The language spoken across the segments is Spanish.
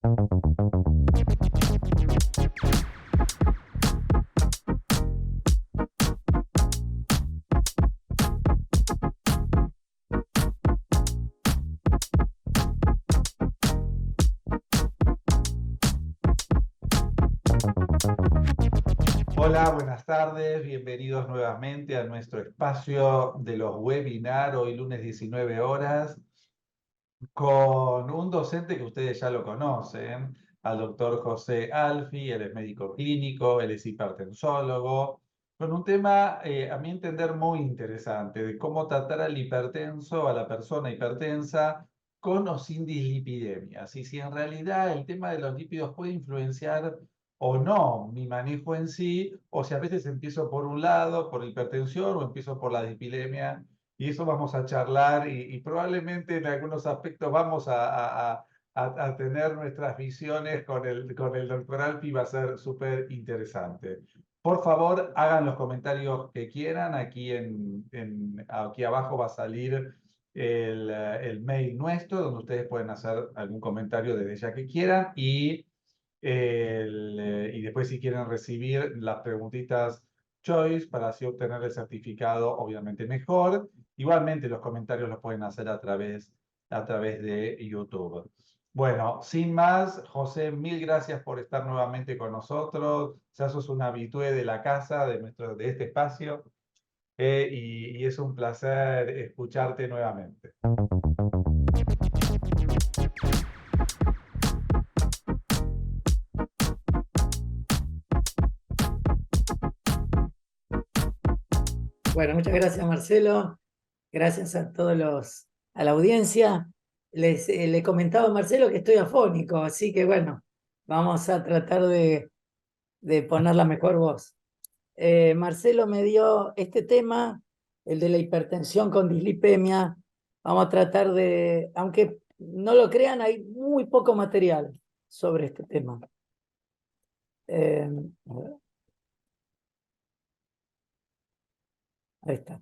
Hola, buenas tardes, bienvenidos nuevamente a nuestro espacio de los webinars, hoy lunes 19 horas, con un docente que ustedes ya lo conocen, al doctor José Alfi. Él es médico clínico, él es hipertensólogo, con un tema, a mi entender, muy interesante, de cómo tratar al hipertenso, a la persona hipertensa, con o sin dislipidemias, y si en realidad el tema de los lípidos puede influenciar o no mi manejo en sí, o si a veces empiezo por un lado, por hipertensión, o empiezo por la dislipidemia. Y eso vamos a charlar y probablemente en algunos aspectos vamos a tener nuestras visiones con el doctor Alfi. Va a ser súper interesante. Por favor, hagan los comentarios que quieran. Aquí abajo va a salir el mail nuestro, donde ustedes pueden hacer algún comentario desde ya que quieran. Y después, si quieren recibir las preguntitas Choice para así obtener el certificado, obviamente mejor. Igualmente los comentarios los pueden hacer a través de YouTube. Bueno, sin más, José, mil gracias por estar nuevamente con nosotros. Ya sos un habitué de la casa, de este espacio, y es un placer escucharte nuevamente. Bueno, muchas gracias, Marcelo. Gracias a la audiencia. Le comentaba a Marcelo que estoy afónico, así que bueno, vamos a tratar de poner la mejor voz. Marcelo me dio este tema, el de la hipertensión con dislipemia. Vamos a tratar de, aunque no lo crean, hay muy poco material sobre este tema. A ver. Ahí está.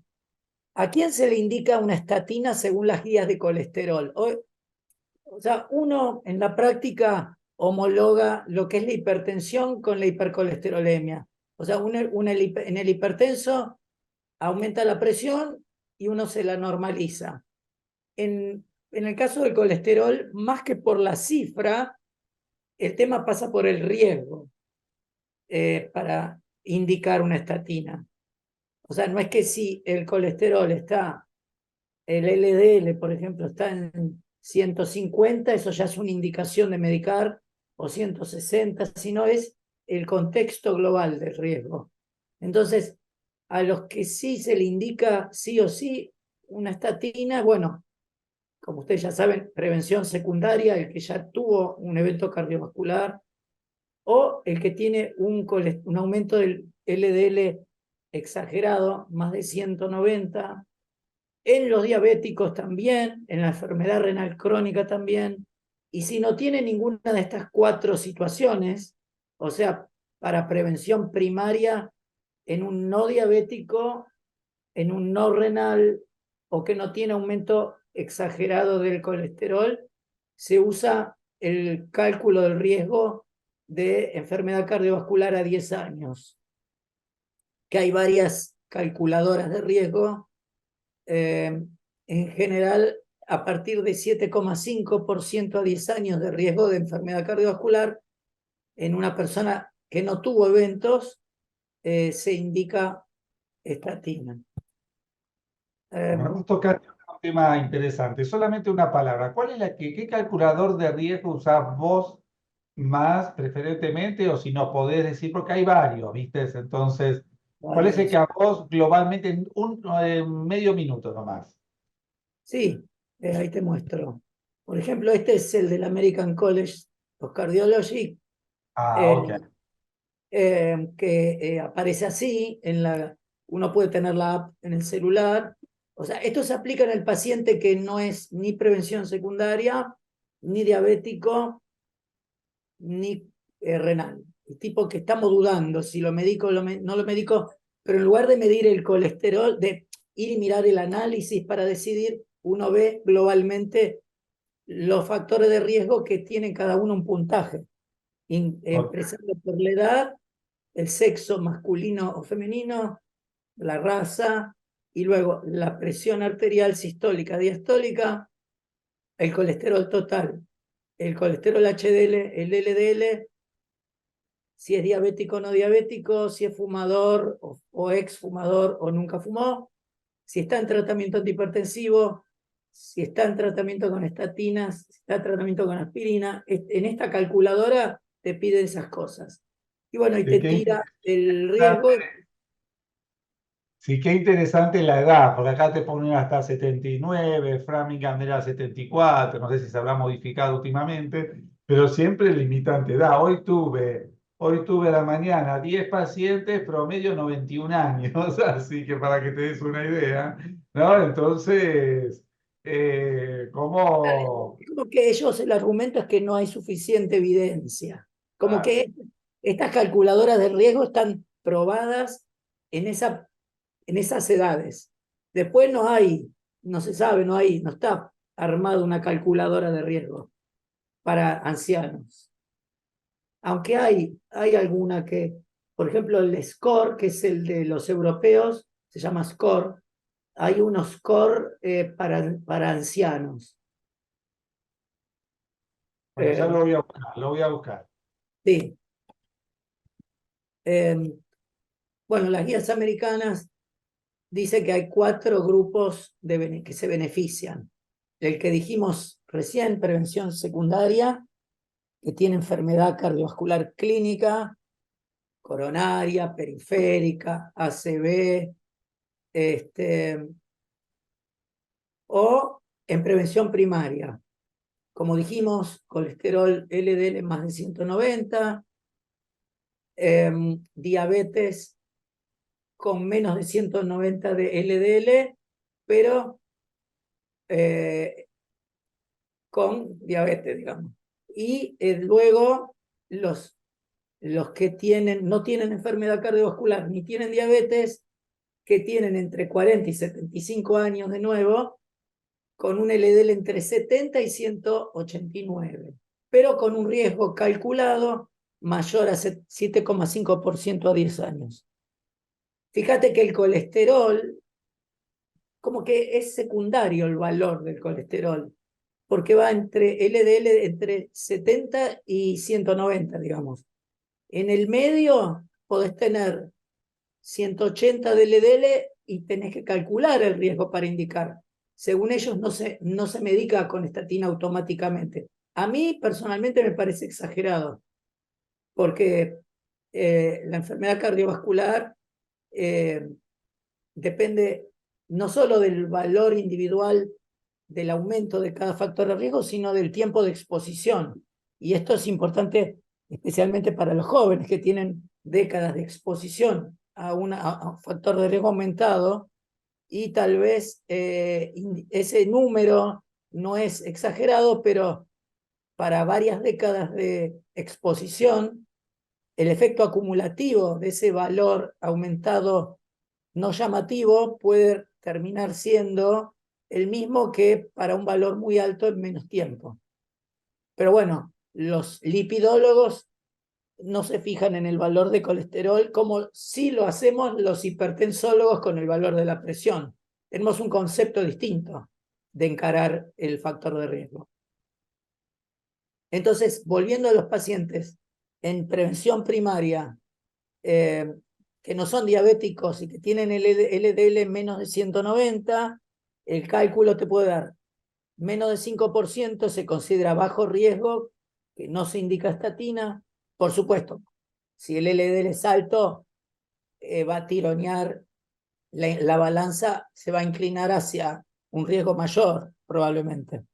¿A quién se le indica una estatina según las guías de colesterol? O sea, uno en la práctica homologa lo que es la hipertensión con la hipercolesterolemia. O sea, en el hipertenso aumenta la presión y uno se la normaliza. En el caso del colesterol, más que por la cifra, el tema pasa por el riesgo para indicar una estatina. O sea, no es que si el colesterol está, el LDL, por ejemplo, está en 150, eso ya es una indicación de medicar, o 160, sino es el contexto global del riesgo. Entonces, a los que sí se le indica sí o sí una estatina, bueno, como ustedes ya saben, prevención secundaria, el que ya tuvo un evento cardiovascular, o el que tiene un aumento del LDL exagerado, más de 190, en los diabéticos también, en la enfermedad renal crónica también, y si no tiene ninguna de estas cuatro situaciones, o sea, para prevención primaria, en un no diabético, en un no renal, o que no tiene aumento exagerado del colesterol, se usa el cálculo del riesgo de enfermedad cardiovascular a 10 años, que hay varias calculadoras de riesgo. En general, a partir de 7,5% a 10 años de riesgo de enfermedad cardiovascular, en una persona que no tuvo eventos, se indica estatina. Vamos a tocar un tema interesante. Solamente una palabra. ¿Qué calculador de riesgo usás vos más preferentemente? O si no podés decir, porque hay varios, ¿viste? Entonces, ¿cuál es el que a vos globalmente en medio minuto nomás? Sí, ahí te muestro. Por ejemplo, este es el del American College of Cardiology, Ah, ok. que aparece así, uno puede tener la app en el celular. O sea, esto se aplica en el paciente que no es ni prevención secundaria, ni diabético, ni renal. El tipo que estamos dudando si lo medico o no lo medico, pero en lugar de medir el colesterol, de ir y mirar el análisis para decidir, uno ve globalmente los factores de riesgo que tienen cada uno un puntaje, Ok. empezando por la edad, el sexo masculino o femenino, la raza, y luego la presión arterial sistólica, diastólica, el colesterol total, el colesterol HDL, el LDL, si es diabético o no diabético, si es fumador o ex fumador o nunca fumó, si está en tratamiento antihipertensivo, si está en tratamiento con estatinas, si está en tratamiento con aspirina. En esta calculadora te pide esas cosas. Y bueno, y Sí, te qué tira el interesante. riesgo. Sí, qué interesante la edad, porque acá te ponen hasta 79, Framingham era 74, no sé si se habrá modificado últimamente, pero siempre limitante edad. Hoy tuve a la mañana 10 pacientes, promedio 91 años, así que para que te des una idea, ¿no? Entonces, ¿cómo? Como que ellos, el argumento es que no hay suficiente evidencia. Como Claro. que estas calculadoras de riesgo están probadas en, en esas edades. Después no hay, no se sabe, no está armada una calculadora de riesgo para ancianos. Aunque hay alguna que, por ejemplo, el SCORE, que es el de los europeos, se llama SCORE. Hay unos SCORE para ancianos. Bueno, ya Eh, lo voy a buscar, lo voy a buscar. sí. Eh, bueno, las guías americanas dice que hay 4 grupos que se benefician. El que dijimos recién, prevención secundaria, que tiene enfermedad cardiovascular clínica, coronaria, periférica, ACV, o en prevención primaria. Como dijimos, colesterol LDL más de 190, diabetes con menos de 190 de LDL, pero con diabetes, digamos. Y luego los que no tienen enfermedad cardiovascular ni tienen diabetes, que tienen entre 40 y 75 años de nuevo, con un LDL entre 70 y 189, pero con un riesgo calculado mayor a 7,5% a 10 años. Fíjate que el colesterol, como que es secundario el valor del colesterol, porque va entre LDL entre 70 y 190, digamos. En el medio podés tener 180 de LDL y tenés que calcular el riesgo para indicar. Según ellos, no se medica con estatina automáticamente. A mí personalmente me parece exagerado, porque la enfermedad cardiovascular eh, depende no solo del valor individual del aumento de cada factor de riesgo, sino del tiempo de exposición. Y esto es importante especialmente para los jóvenes que tienen décadas de exposición a un factor de riesgo aumentado, y tal vez ese número no es exagerado, pero para varias décadas de exposición, el efecto acumulativo de ese valor aumentado no llamativo puede terminar siendo el mismo que para un valor muy alto en menos tiempo. Pero bueno, los lipidólogos no se fijan en el valor de colesterol como sí lo hacemos los hipertensólogos con el valor de la presión. Tenemos un concepto distinto de encarar el factor de riesgo. Entonces, volviendo a los pacientes en prevención primaria, que no son diabéticos y que tienen el LDL menos de 190, el cálculo te puede dar menos de 5%, se considera bajo riesgo, que no se indica estatina. Por supuesto, si el LDL es alto, va a tironear, la balanza se va a inclinar hacia un riesgo mayor, probablemente.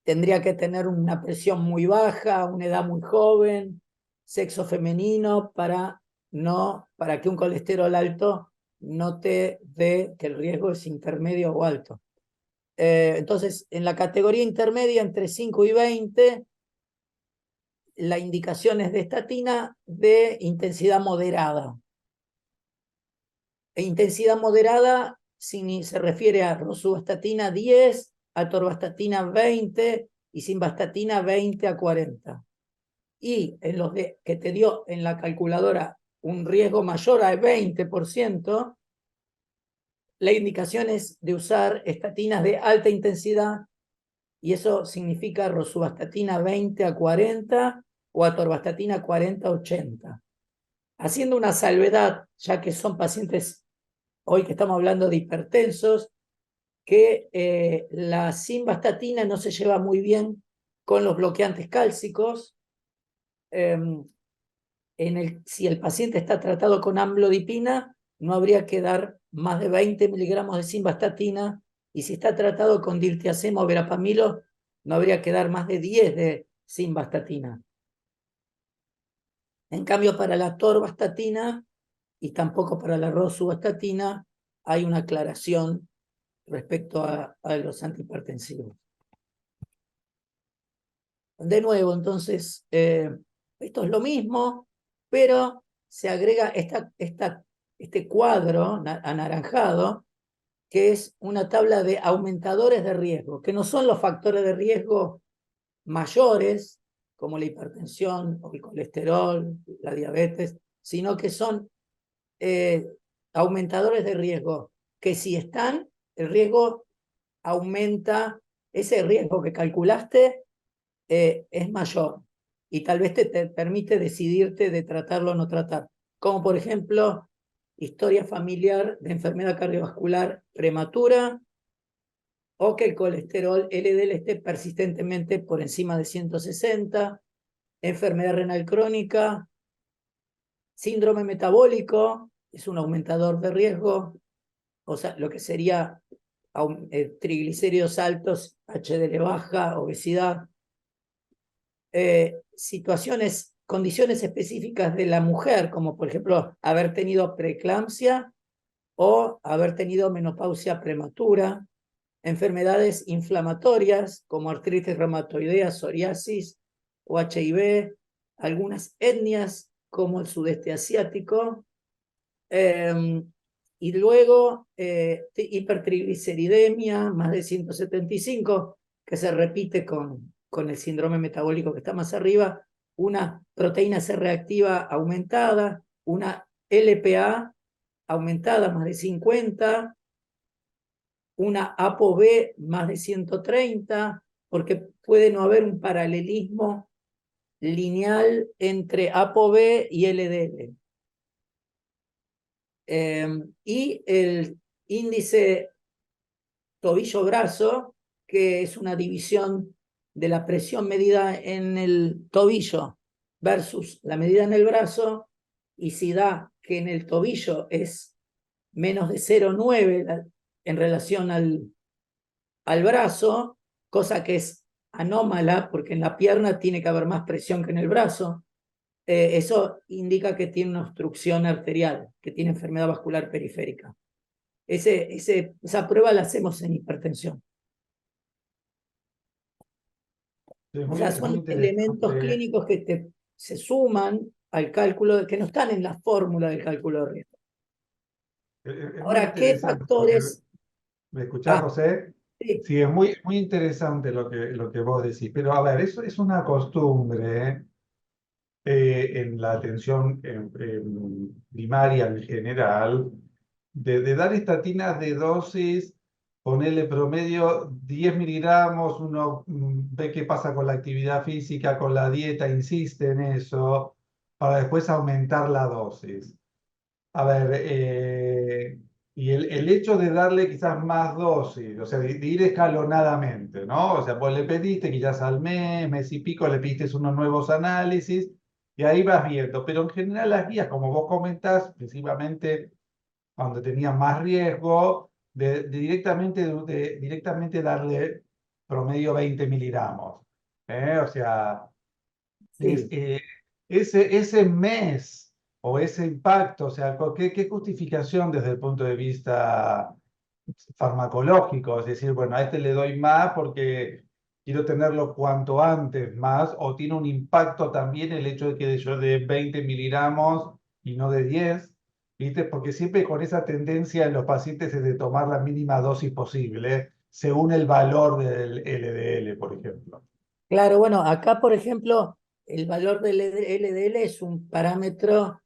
Tendría que tener una presión muy baja, una edad muy joven, sexo femenino, para que un colesterol alto no te dé que el riesgo es intermedio o alto. Entonces, en la categoría intermedia, entre 5 y 20, la indicación es de estatina de intensidad moderada. E intensidad moderada se refiere a rosuvastatina 10 atorvastatina 20 y simvastatina 20 a 40. Y en los que te dio en la calculadora un riesgo mayor al 20%, la indicación es de usar estatinas de alta intensidad, y eso significa rosuvastatina 20 a 40 o atorvastatina 40 a 80. Haciendo una salvedad, ya que son pacientes, hoy que estamos hablando de hipertensos, que la simvastatina no se lleva muy bien con los bloqueantes cálcicos. Si el paciente está tratado con amlodipina, no habría que dar más de 20 miligramos de simvastatina, y si está tratado con diltiazem o verapamilo, no habría que dar más de 10 de simvastatina. En cambio, para la atorvastatina y tampoco para la rosuvastatina hay una aclaración respecto a los antihipertensivos. De nuevo, entonces, esto es lo mismo, pero se agrega este cuadro anaranjado, que es una tabla de aumentadores de riesgo, que no son los factores de riesgo mayores, como la hipertensión o el colesterol, la diabetes, sino que son aumentadores de riesgo, que si están, el riesgo aumenta, ese riesgo que calculaste es mayor, y tal vez te permite decidirte de tratarlo o no tratar, como por ejemplo historia familiar de enfermedad cardiovascular prematura, o que el colesterol LDL esté persistentemente por encima de 160, enfermedad renal crónica, síndrome metabólico, es un aumentador de riesgo, o sea, lo que sería triglicéridos altos, HDL baja, obesidad, condiciones específicas de la mujer, como por ejemplo haber tenido preeclampsia o haber tenido menopausia prematura, enfermedades inflamatorias como artritis reumatoidea, psoriasis o HIV, algunas etnias como el sudeste asiático, y luego hipertrigliceridemia, más de 175, que se repite con el síndrome metabólico que está más arriba, una proteína C reactiva aumentada, una LPA aumentada más de 50, una ApoB más de 130, porque puede no haber un paralelismo lineal entre ApoB y LDL. Y el índice tobillo-brazo, que es una división de la presión medida en el tobillo versus la medida en el brazo, y si da que en el tobillo es menos de 0,9 en relación al brazo, cosa que es anómala porque en la pierna tiene que haber más presión que en el brazo, eso indica que tiene una obstrucción arterial, que tiene enfermedad vascular periférica. Esa prueba la hacemos en hipertensión. Es O muy, sea, es muy son elementos interesante. clínicos que se suman al cálculo, que no están en la fórmula del cálculo de riesgo. Es muy Ahora, ¿qué interesante porque, factores? ¿me escuchás, Ah, José? sí, Sí, es muy interesante lo que vos decís, pero a ver, eso es una costumbre, ¿eh? En la atención primaria en general, de dar estatinas de dosis, ponerle promedio 10 miligramos, uno ve qué pasa con la actividad física, con la dieta, insiste en eso, para después aumentar la dosis. A ver, y el hecho de darle quizás más dosis, o sea, de ir escalonadamente, ¿no? O sea, vos le pediste quizás al mes y pico, le pediste unos nuevos análisis y ahí vas viendo. Pero en general las guías, como vos comentás, principalmente cuando tenía más riesgo, directamente darle promedio 20 miligramos. O sea, es, sí. ese mes o ese impacto, o sea, ¿qué justificación desde el punto de vista farmacológico? Es decir, bueno, a este le doy más porque quiero tenerlo cuanto antes más, o tiene un impacto también el hecho de que yo de 20 miligramos y no de 10, ¿viste? Porque siempre con esa tendencia en los pacientes es de tomar la mínima dosis posible, según el valor del LDL, por ejemplo. Claro, bueno, acá, por ejemplo, el valor del LDL es un parámetro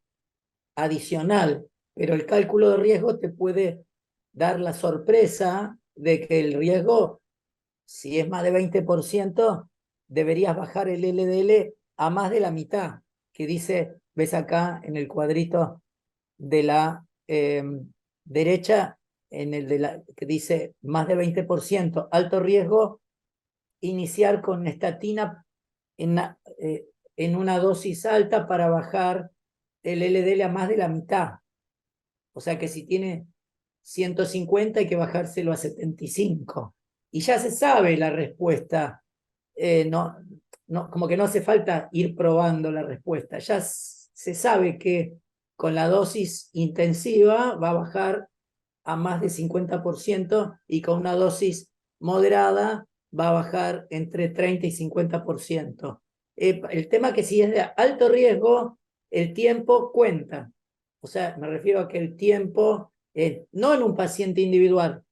adicional, pero el cálculo de riesgo te puede dar la sorpresa de que el riesgo, si es más de 20%, deberías bajar el LDL a más de la mitad, que dice, ves acá en el cuadrito de la derecha, en el de la, que dice más de 20%, alto riesgo, iniciar con estatina en una dosis alta para bajar el LDL a más de la mitad. O sea que si tiene 150 hay que bajárselo a 75. Y ya se sabe la respuesta. No, no, como que no hace falta ir probando la respuesta. Ya se sabe que con la dosis intensiva va a bajar a más de 50% y con una dosis moderada va a bajar entre 30 y 50%. El tema que si es de alto riesgo, el tiempo cuenta. O sea, me refiero a que el tiempo, no en un paciente individual,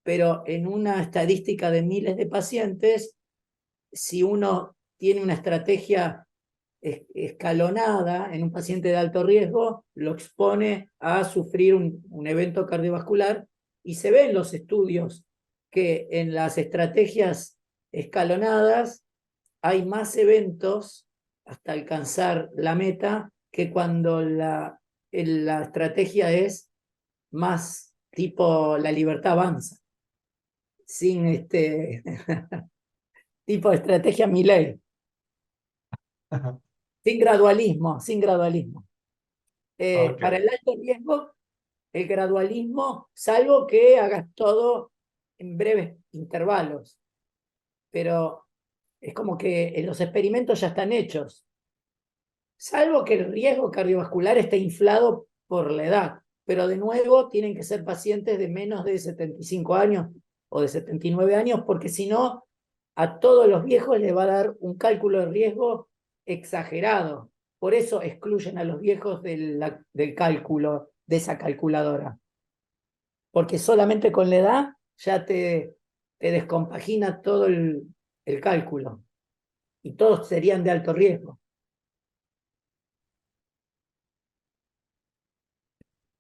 pero en una estadística de miles de pacientes, si uno tiene una estrategia escalonada en un paciente de alto riesgo, lo expone a sufrir un evento cardiovascular y se ve en los estudios que en las estrategias escalonadas hay más eventos hasta alcanzar la meta que cuando la estrategia es más tipo la libertad avanza, sin tipo de estrategia Milei, sin gradualismo, sin gradualismo. Ok. Para el alto riesgo, el gradualismo, salvo que hagas todo en breves intervalos, pero es como que los experimentos ya están hechos, salvo que el riesgo cardiovascular esté inflado por la edad, pero de nuevo tienen que ser pacientes de menos de 75 años o de 79 años, porque si no, a todos los viejos les va a dar un cálculo de riesgo exagerado. Por eso excluyen a los viejos del cálculo, de esa calculadora, porque solamente con la edad ya te descompagina todo el cálculo y todos serían de alto riesgo.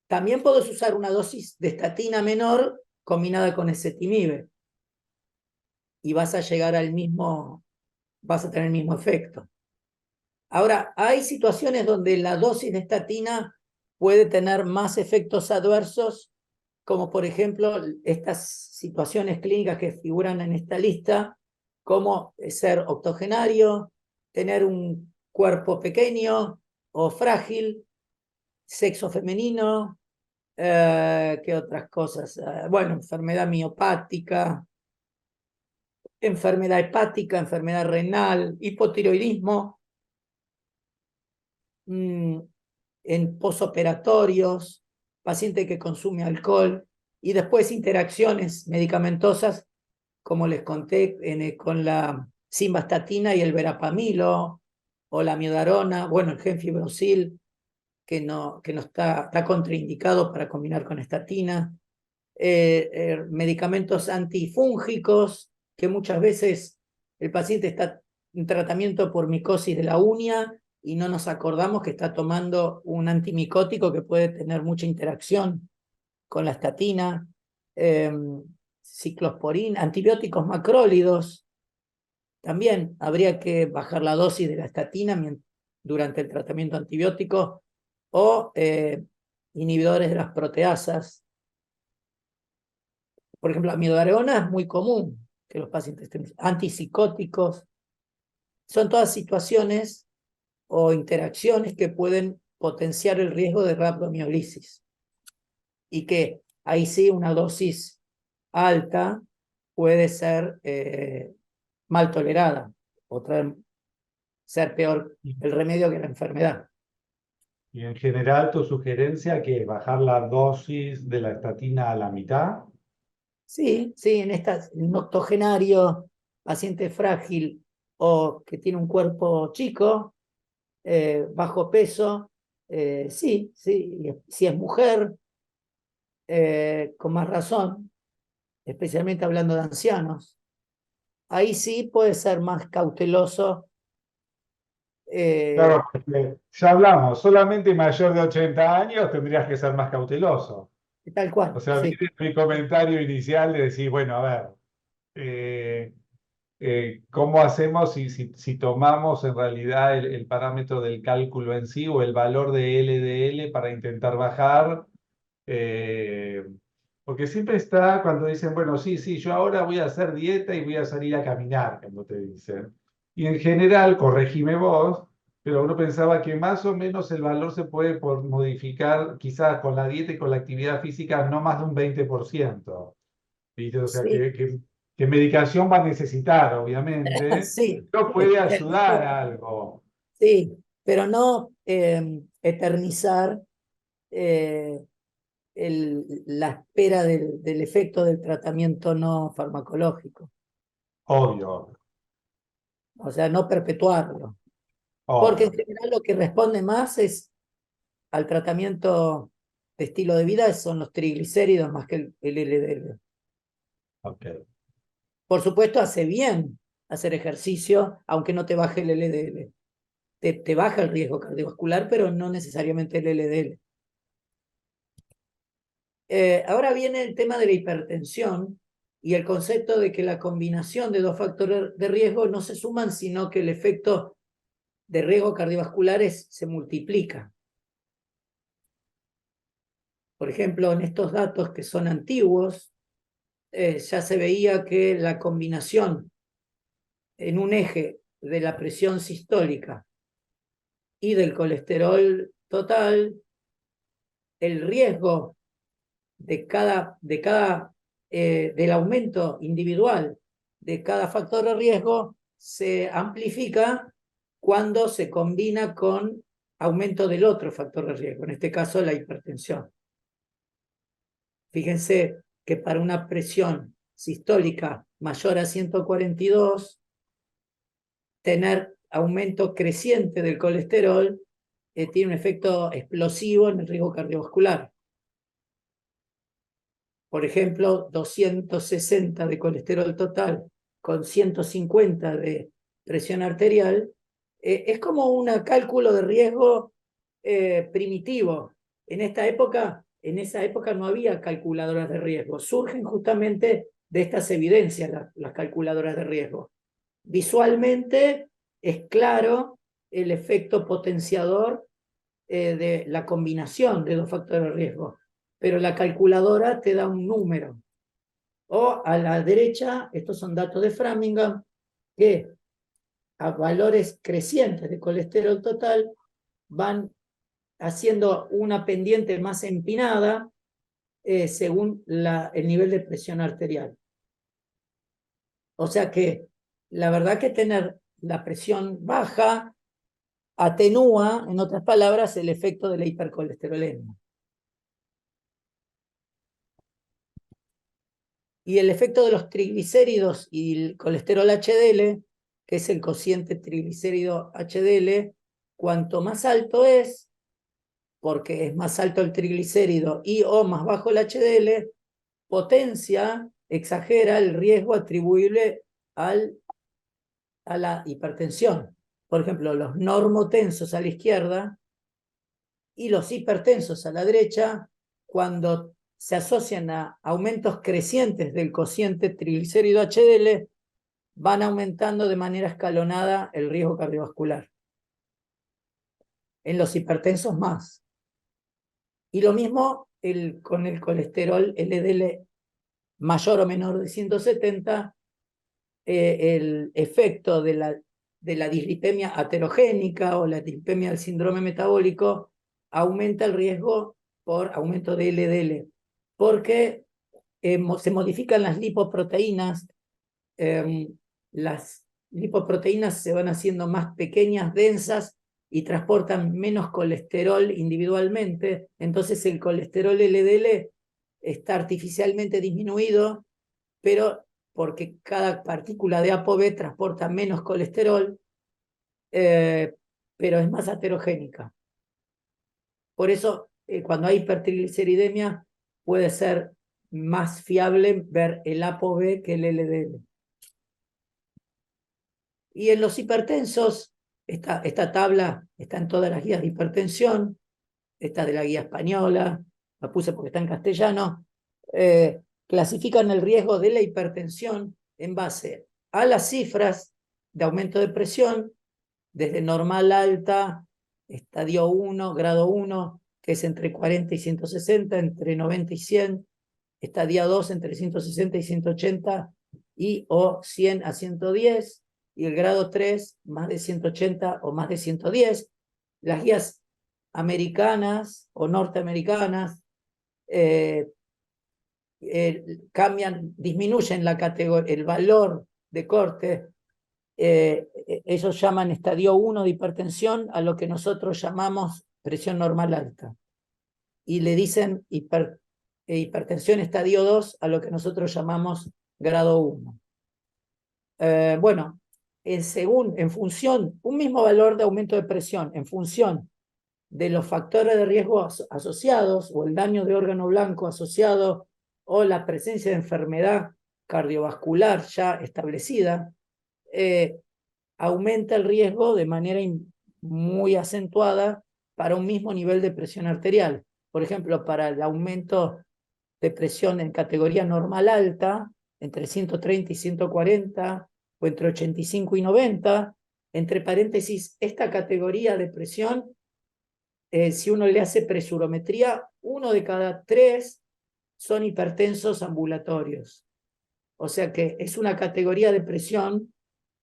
También podés usar una dosis de estatina menor combinada con ezetimibe y vas a llegar al mismo, vas a tener el mismo efecto. Ahora, hay situaciones donde la dosis de estatina puede tener más efectos adversos, como por ejemplo estas situaciones clínicas que figuran en esta lista, como ser octogenario, tener un cuerpo pequeño o frágil, sexo femenino, ¿qué otras cosas? Bueno, enfermedad miopática, enfermedad hepática, enfermedad renal, hipotiroidismo, mm, en posoperatorios, paciente que consume alcohol y después interacciones medicamentosas, como les conté, con la simvastatina y el verapamilo o la miodarona, bueno, el genfibrosil, que no está contraindicado para combinar con estatina, medicamentos antifúngicos, que muchas veces el paciente está en tratamiento por micosis de la uña y no nos acordamos que está tomando un antimicótico que puede tener mucha interacción con la estatina, ciclosporina, antibióticos macrólidos. También habría que bajar la dosis de la estatina durante el tratamiento antibiótico o inhibidores de las proteasas. Por ejemplo, la amiodarona es muy común que los pacientes estén antipsicóticos. Son todas situaciones o interacciones que pueden potenciar el riesgo de rhabdomiolisis y que ahí sí una dosis alta puede ser mal tolerada o ser peor el remedio que la enfermedad. Y en general, tu sugerencia que es bajar la dosis de la estatina a la mitad. Sí, sí, en un octogenario, paciente frágil o que tiene un cuerpo chico, bajo peso, sí, sí, si es mujer, con más razón. especialmente hablando de ancianos, ahí sí puede ser más cauteloso. Claro, porque ya hablamos, solamente mayor de 80 años tendrías que ser más cauteloso. Tal O cual, sea, sí. viene mi comentario inicial de decir, bueno, a ver, ¿cómo hacemos si tomamos en realidad el parámetro del cálculo en sí o el valor de LDL para intentar bajar? Eh, Porque siempre está cuando dicen, bueno, sí, sí, yo ahora voy a hacer dieta y voy a salir a caminar, como te dicen. Y en general, corregime vos, pero uno pensaba que más o menos el valor se puede modificar quizás con la dieta y con la actividad física no más de un 20%. ¿Viste? O sea, Sí, que medicación va a necesitar, obviamente, sí, pero puede ayudar a algo. sí, pero no eternizar eh, la espera del efecto del tratamiento no farmacológico, Obvio, o sea, no perpetuarlo, porque en obvio. general lo que responde más es al tratamiento de estilo de vida son los triglicéridos más que el LDL. Ok. Por supuesto, hace bien hacer ejercicio, aunque no te baje el LDL. Te baja el riesgo cardiovascular, pero no necesariamente el LDL. Ahora viene el tema de la hipertensión y el concepto de que la combinación de dos factores de riesgo no se suman, sino que el efecto de riesgo cardiovascular se multiplica. Por ejemplo, en estos datos que son antiguos, ya se veía que la combinación en un eje de la presión sistólica y del colesterol total, el riesgo del aumento individual de cada factor de riesgo se amplifica cuando se combina con aumento del otro factor de riesgo, en este caso la hipertensión. Fíjense que para una presión sistólica mayor a 142, tener aumento creciente del colesterol tiene un efecto explosivo en el riesgo cardiovascular. Por ejemplo, 260 de colesterol total con 150 de presión arterial, es como un cálculo de riesgo primitivo. En esa época no había calculadoras de riesgo. Surgen justamente de estas evidencias las calculadoras de riesgo. Visualmente es claro el efecto potenciador de la combinación de dos factores de riesgo, pero la calculadora te da un número. O a la derecha, estos son datos de Framingham, que a valores crecientes de colesterol total van haciendo una pendiente más empinada según el nivel de presión arterial. O sea que la verdad que tener la presión baja atenúa, en otras palabras, el efecto de la hipercolesterolemia. Y el efecto de los triglicéridos y el colesterol HDL, que es el cociente triglicérido HDL, cuanto más alto es, porque es más alto el triglicérido y o más bajo el HDL, potencia, exagera el riesgo atribuible a la hipertensión. Por ejemplo, los normotensos a la izquierda y los hipertensos a la derecha, cuando se asocian a aumentos crecientes del cociente triglicérido HDL, van aumentando de manera escalonada el riesgo cardiovascular. En los hipertensos más. Y lo mismo con el colesterol LDL mayor o menor de 170, el efecto de la dislipemia aterogénica o la dislipemia del síndrome metabólico aumenta el riesgo por aumento de LDL, porque se modifican las lipoproteínas, las lipoproteínas se van haciendo más pequeñas, densas y transportan menos colesterol individualmente, entonces el colesterol LDL está artificialmente disminuido, pero porque cada partícula de ApoB transporta menos colesterol, eh, pero es más aterogénica. Por eso, cuando hay hipertrigliceridemia, puede ser más fiable ver el ApoB que el LDL. Y en los hipertensos, esta tabla está en todas las guías de hipertensión, esta de la guía española, la puse porque está en castellano, clasifican el riesgo de la hipertensión en base a las cifras de aumento de presión, desde normal alta, estadio 1, grado 1, que es entre 40 y 160, entre 90 y 100, estadio 2 entre 160 y 180, y o 100 a 110, y el grado 3 más de 180 o más de 110. Las guías americanas o norteamericanas cambian, disminuyen la categoría, el valor de corte. Ellos llaman estadio 1 de hipertensión a lo que nosotros llamamos presión normal alta. Y le dicen hipertensión estadio 2 a lo que nosotros llamamos grado 1. Bueno, en función, un mismo valor de aumento de presión, en función de los factores de riesgo asociados, o el daño de órgano blanco asociado, o la presencia de enfermedad cardiovascular ya establecida, aumenta el riesgo de manera muy acentuada para un mismo nivel de presión arterial. Por ejemplo, para el aumento de presión en categoría normal alta, entre 130 y 140, o entre 85 y 90, entre paréntesis, esta categoría de presión, si uno le hace presurometría, 1 de cada 3 son hipertensos ambulatorios. O sea que es una categoría de presión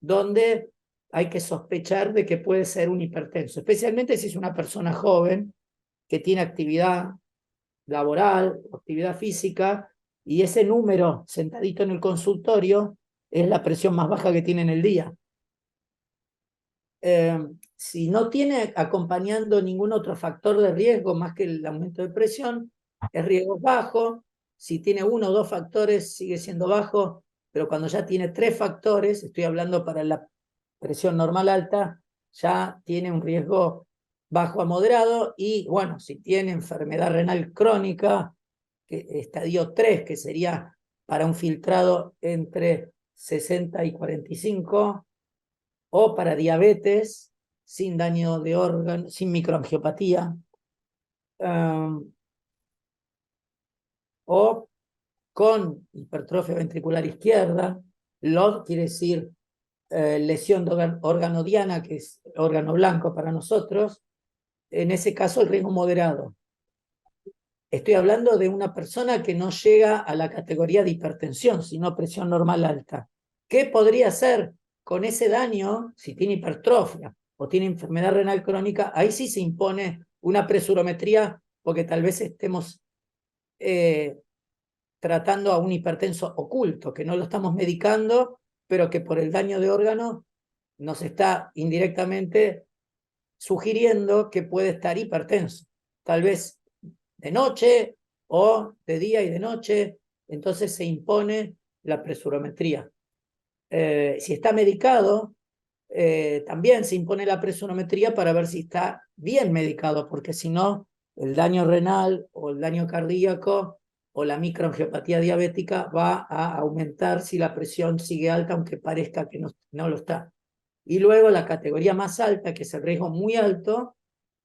donde hay que sospechar de que puede ser un hipertenso, especialmente si es una persona joven que tiene actividad laboral, actividad física, y ese número sentadito en el consultorio es la presión más baja que tiene en el día. Si no tiene acompañando ningún otro factor de riesgo más que el aumento de presión, el riesgo es bajo. Si tiene 1 o 2 factores, sigue siendo bajo, pero cuando ya tiene 3 factores, estoy hablando para la presión normal alta, ya tiene un riesgo bajo a moderado. Y bueno, si tiene enfermedad renal crónica, estadio 3, que sería para un filtrado entre 60 y 45, o para diabetes sin daño de órgano, sin microangiopatía, o con hipertrofia ventricular izquierda. LOD quiere decir lesión de órgano diana, que es órgano blanco para nosotros. En ese caso, el riesgo moderado. Estoy hablando de una persona que no llega a la categoría de hipertensión, sino presión normal alta. ¿Qué podría hacer con ese daño si tiene hipertrofia o tiene enfermedad renal crónica? Ahí sí se impone una presurometría, porque tal vez estemos tratando a un hipertenso oculto, que no lo estamos medicando, pero que por el daño de órgano nos está indirectamente sugiriendo que puede estar hipertenso. Tal vez de noche o de día y de noche, entonces se impone la presurometría. Si está medicado, también se impone la presurometría para ver si está bien medicado, porque si no, el daño renal o el daño cardíaco o la microangiopatía diabética va a aumentar si la presión sigue alta, aunque parezca que no lo está. Y luego la categoría más alta, que es el riesgo muy alto,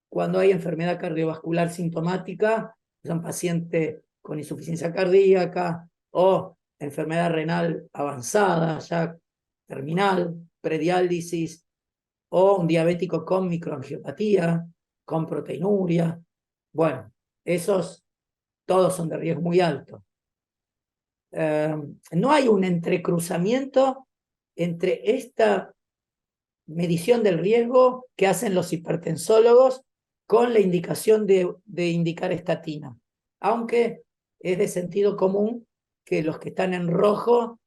cuando hay enfermedad cardiovascular sintomática, son pacientes con insuficiencia cardíaca o enfermedad renal avanzada, ya terminal, prediálisis, o un diabético con microangiopatía, con proteinuria. Bueno, esos todos son de riesgo muy alto. No hay un entrecruzamiento entre esta medición del riesgo que hacen los hipertensólogos con la indicación de indicar estatina, aunque es de sentido común que los que están en rojo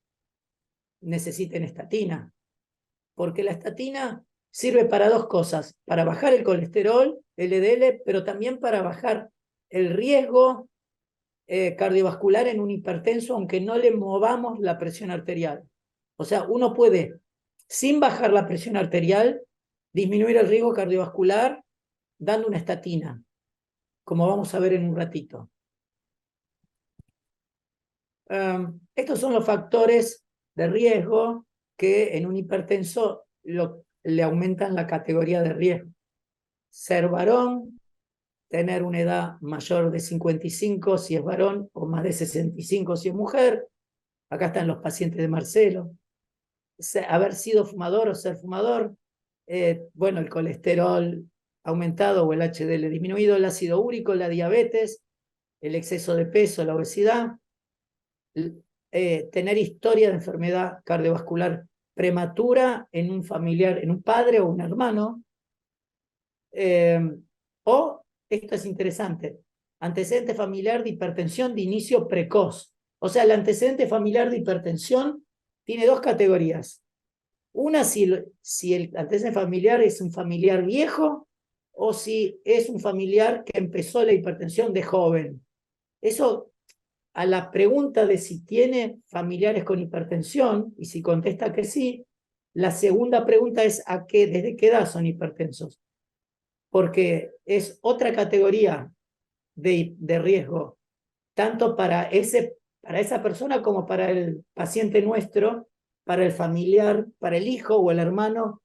necesiten estatina, porque la estatina sirve para 2 cosas: para bajar el colesterol, LDL, pero también para bajar el riesgo cardiovascular en un hipertenso, aunque no le movamos la presión arterial. O sea, uno puede, sin bajar la presión arterial, disminuir el riesgo cardiovascular dando una estatina, como vamos a ver en un ratito. Estos son los factores de riesgo que en un hipertenso le aumentan la categoría de riesgo. Ser varón, tener una edad mayor de 55 si es varón o más de 65 si es mujer. Acá están los pacientes de Marcelo. Haber sido fumador o ser fumador. Bueno, el colesterol aumentado o el HDL disminuido, el ácido úrico, la diabetes, el exceso de peso, la obesidad, tener historia de enfermedad cardiovascular prematura en un familiar, en un padre o un hermano, o, esto es interesante, antecedente familiar de hipertensión de inicio precoz. O sea, el antecedente familiar de hipertensión tiene dos categorías. Una, si el antecedente familiar es un familiar viejo o si es un familiar que empezó la hipertensión de joven. Eso, a la pregunta de si tiene familiares con hipertensión, y si contesta que sí, la segunda pregunta es ¿desde qué edad son hipertensos? Porque es otra categoría de riesgo, tanto para esa persona como para el paciente nuestro, para el familiar, para el hijo o el hermano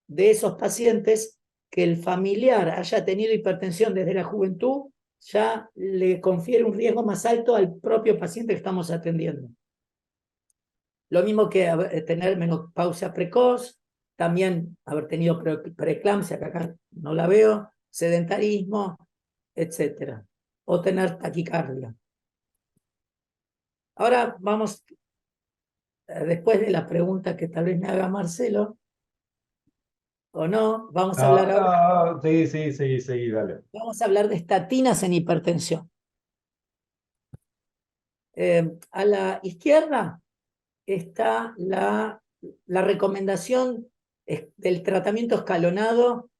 de esos pacientes, que el familiar haya tenido hipertensión desde la juventud, ya le confiere un riesgo más alto al propio paciente que estamos atendiendo. Lo mismo que tener menopausia precoz, también haber tenido preeclampsia, que acá no la veo, sedentarismo, etcétera, o tener taquicardia. Ahora vamos, después de la pregunta que tal vez me haga Marcelo, o no, vamos a hablar ahora, Sí, sí, seguí, dale. vamos a hablar de estatinas en hipertensión. A la izquierda está la recomendación del tratamiento escalonado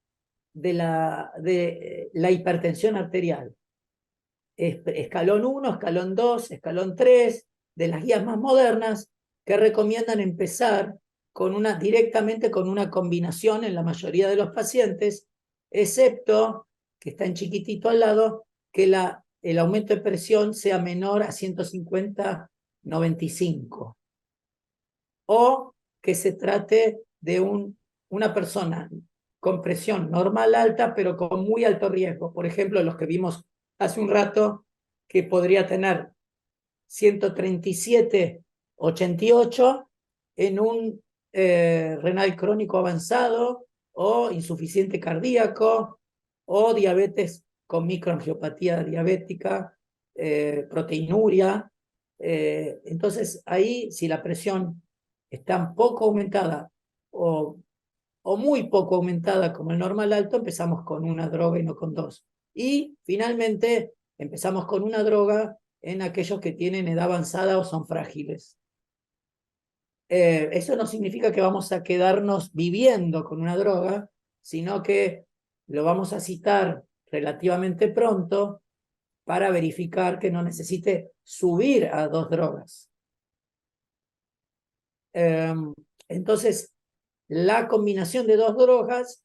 de la hipertensión arterial. Escalón 1, escalón 2, escalón 3, de las guías más modernas, que recomiendan empezar directamente con una combinación en la mayoría de los pacientes, excepto, que está en chiquitito al lado, que el aumento de presión sea menor a 150/95. O que se trate de una persona con presión normal alta, pero con muy alto riesgo. Por ejemplo, los que vimos hace un rato, que podría tener 137/88 en un renal crónico avanzado, o insuficiente cardíaco, o diabetes con microangiopatía diabética, proteinuria. Entonces, ahí, si la presión está poco aumentada o muy poco aumentada como el normal alto, empezamos con una droga y no con dos. Y finalmente empezamos con una droga en aquellos que tienen edad avanzada o son frágiles. Eso no significa que vamos a quedarnos viviendo con una droga, sino que lo vamos a citar relativamente pronto para verificar que no necesite subir a dos drogas. Entonces, la combinación de dos drogas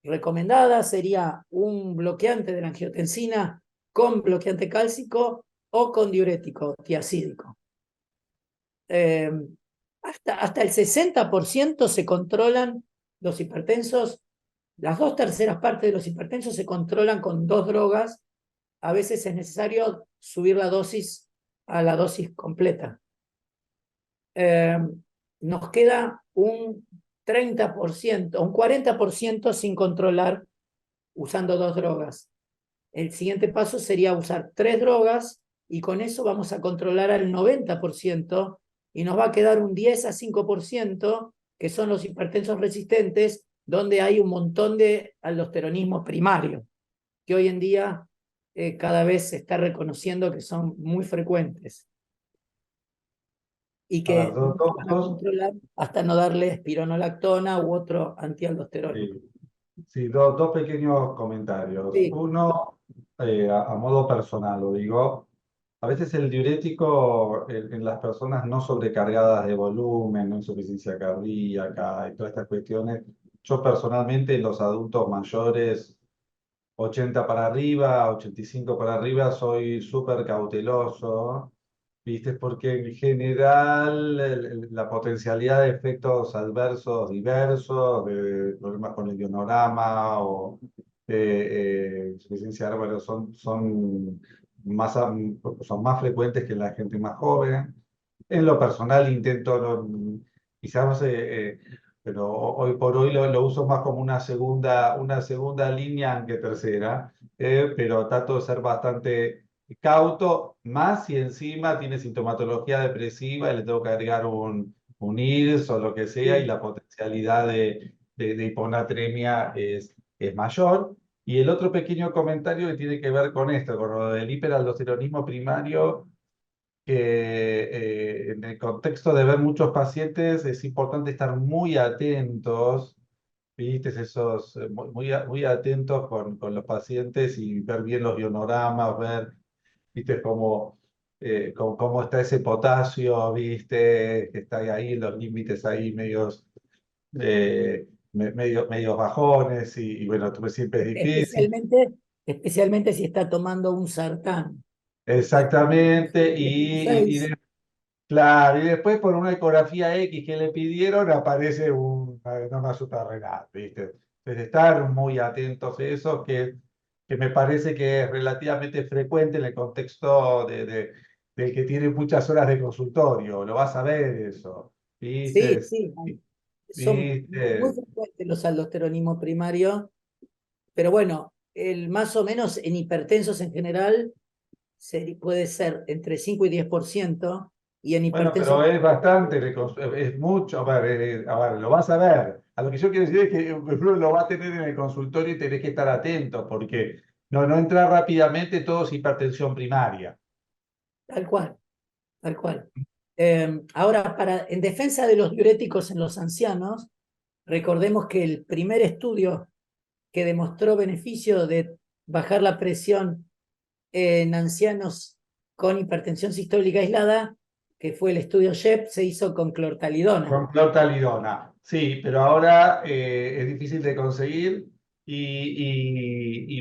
recomendada sería un bloqueante de la angiotensina con bloqueante cálcico o con diurético tiazídico. Hasta el 60% se controlan los hipertensos, las 2/3 partes de los hipertensos se controlan con dos drogas. A veces es necesario subir la dosis a la dosis completa. Nos queda un 30%, un 40% sin controlar usando dos drogas. El siguiente paso sería usar tres drogas y con eso vamos a controlar al 90% y nos va a quedar un 10 a 5% que son los hipertensos resistentes, donde hay un montón de aldosteronismo primario, que hoy en día cada vez se está reconociendo que son muy frecuentes y A ver, que no se van a dos, controlar hasta no darle espironolactona u otro antialdosterónico. sí, sí, dos pequeños comentarios. Sí, Uno, a modo personal, lo digo. A veces el diurético en las personas no sobrecargadas de volumen, no insuficiencia cardíaca y todas estas cuestiones, yo personalmente en los adultos mayores, 80 para arriba, 85 para arriba, soy súper cauteloso ¿viste? Porque en general la potencialidad de efectos adversos diversos, de problemas con el ionorama o insuficiencia renal, bueno, son más frecuentes que en la gente más joven. En lo personal intento, quizás, pero hoy por hoy lo uso más como una segunda línea que tercera, pero trato de ser bastante cauto, más si encima tiene sintomatología depresiva y le tengo que agregar un IRS o lo que sea, y Sí. la potencialidad de hiponatremia es mayor. Y el otro pequeño comentario que tiene que ver con esto, con lo del hiperaldosteronismo primario, que en el contexto de ver muchos pacientes es importante estar muy atentos, ¿viste? Muy atentos con los pacientes y ver bien los ionoramas, ver, ¿viste? Cómo está ese potasio, ¿viste? Que está ahí en los límites ahí medios bajones y bueno, tú siempre es difícil. Especialmente, especialmente si está tomando un sartán. Exactamente, Seis. claro, y después por una ecografía X que le pidieron aparece un adenoma suprarrenal, ¿viste? Entonces estar muy atentos a eso, que me parece que es relativamente frecuente en el contexto del que tiene muchas horas de consultorio, lo vas a ver eso, Sí, ¿viste? sí, son muy ¿Viste? frecuentes los aldosteronismos primarios, pero bueno, el más o menos en hipertensos en general puede ser entre 5 y 10%, y en Bueno, hipertensos, pero es bastante, es mucho, a ver, lo vas a ver. A lo que yo quiero decir es que uno lo va a tener en el consultorio y tenés que estar atento, porque no entra rápidamente todo es hipertensión primaria. tal cual, tal cual. Ahora, en defensa de los diuréticos en los ancianos, recordemos que el primer estudio que demostró beneficio de bajar la presión en ancianos con hipertensión sistólica aislada, que fue el estudio SHEP, se hizo con clortalidona. Con clortalidona, sí, pero ahora es difícil de conseguir,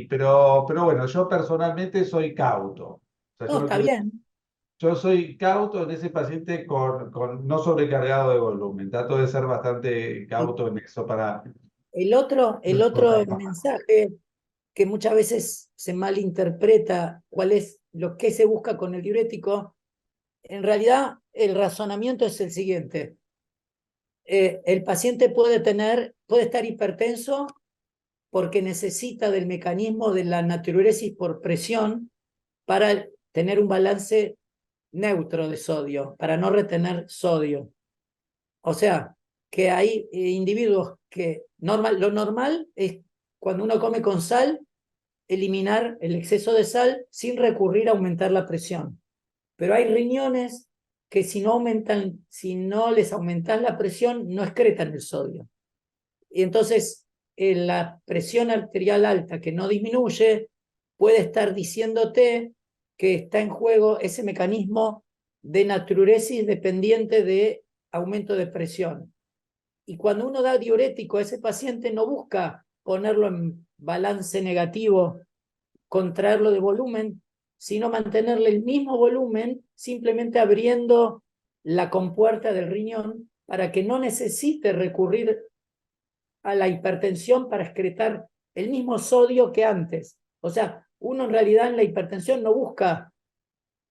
pero bueno, yo personalmente soy cauto. O sea, No, yo no está quiero, bien. yo soy cauto en ese paciente no sobrecargado de volumen. Trato de ser bastante El, cauto en eso para el otro transportarlo más. mensaje que muchas veces se malinterpreta cuál es lo que se busca con el diurético, en realidad el razonamiento es el siguiente. El paciente puede estar hipertenso porque necesita del mecanismo de la natriuresis por presión para tener un balance neutro de sodio, para no retener sodio. O sea, que hay individuos que lo normal es cuando uno come con sal, eliminar el exceso de sal sin recurrir a aumentar la presión. Pero hay riñones que si no les aumentas la presión, no excretan el sodio. Y entonces la presión arterial alta que no disminuye puede estar diciéndote que está en juego ese mecanismo de natriuresis dependiente de aumento de presión. Y cuando uno da diurético a ese paciente, no busca ponerlo en balance negativo, contraerlo de volumen, sino mantenerle el mismo volumen, simplemente abriendo la compuerta del riñón para que no necesite recurrir a la hipertensión para excretar el mismo sodio que antes. O sea, uno en realidad en la hipertensión no busca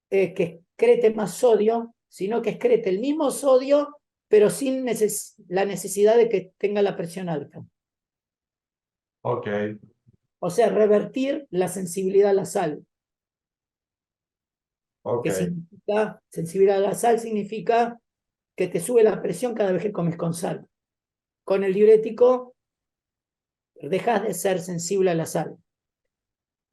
que excrete más sodio, sino que excrete el mismo sodio, pero sin la necesidad de que tenga la presión alta. Ok, O sea, revertir la sensibilidad a la sal, ok. que significa, sensibilidad a la sal significa que te sube la presión cada vez que comes con sal. Con el diurético dejas de ser sensible a la sal.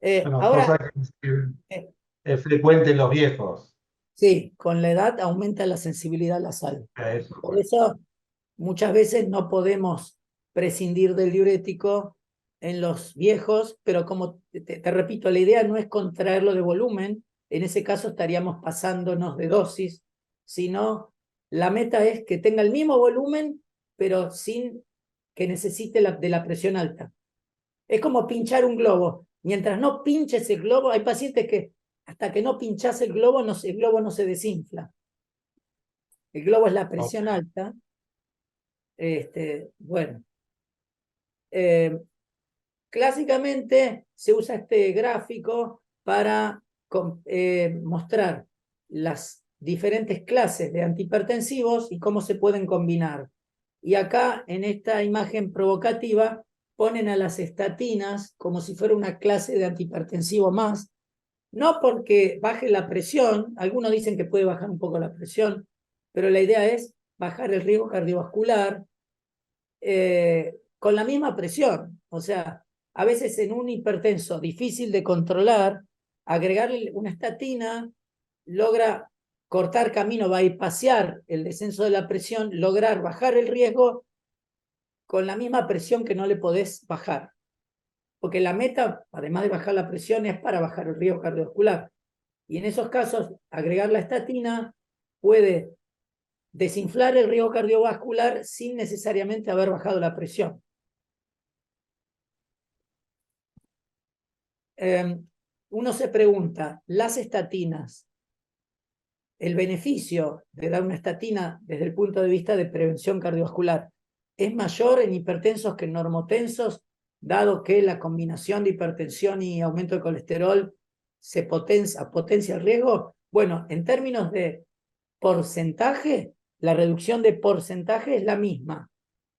Bueno, Ahora, cosa que eh, es frecuente en los viejos. sí, con la edad aumenta la sensibilidad a la sal. Eso, Por bueno. eso muchas veces no podemos prescindir del diurético en los viejos, pero como te repito, la idea no es contraerlo de volumen, en ese caso estaríamos pasándonos de dosis, sino la meta es que tenga el mismo volumen, pero sin que necesite de la presión alta. Es como pinchar un globo. Mientras no pinches el globo, hay pacientes que hasta que no pinchás el globo no se desinfla. El globo es la Ok. presión alta. Bueno, clásicamente se usa este gráfico para mostrar las diferentes clases de antihipertensivos y cómo se pueden combinar. Y acá, en esta imagen provocativa, ponen a las estatinas como si fuera una clase de antihipertensivo más, no porque baje la presión, algunos dicen que puede bajar un poco la presión, pero la idea es bajar el riesgo cardiovascular con la misma presión. O sea, a veces en un hipertenso difícil de controlar, agregarle una estatina logra cortar camino, bypassear el descenso de la presión, lograr bajar el riesgo con la misma presión que no le podés bajar. Porque la meta, además de bajar la presión, es para bajar el riesgo cardiovascular. Y en esos casos, agregar la estatina puede desinflar el riesgo cardiovascular sin necesariamente haber bajado la presión. Uno se pregunta, las estatinas, el beneficio de dar una estatina desde el punto de vista de prevención cardiovascular, ¿es mayor en hipertensos que en normotensos, dado que la combinación de hipertensión y aumento de colesterol se potencia el riesgo? Bueno, en términos de porcentaje, la reducción de porcentaje es la misma.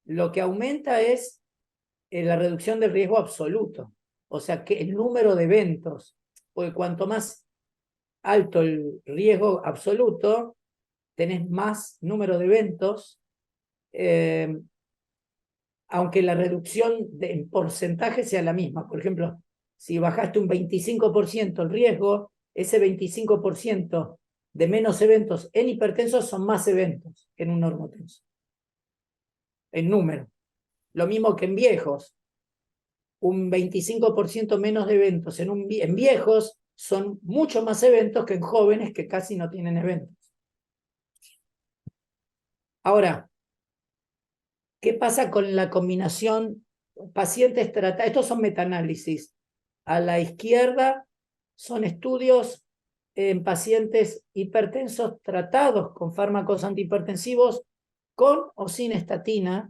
Lo que aumenta es la reducción del riesgo absoluto, o sea, que el número de eventos, porque cuanto más alto el riesgo absoluto, tenés más número de eventos, aunque la reducción en porcentaje sea la misma. Por ejemplo, si bajaste un 25% el riesgo, ese 25% de menos eventos en hipertensos son más eventos que en un normotenso, en número. Lo mismo que en viejos. Un 25% menos de eventos en viejos son mucho más eventos que en jóvenes que casi no tienen eventos. Ahora, ¿qué pasa con la combinación pacientes tratados? Estos son metaanálisis. A la izquierda son estudios en pacientes hipertensos tratados con fármacos antihipertensivos con o sin estatina.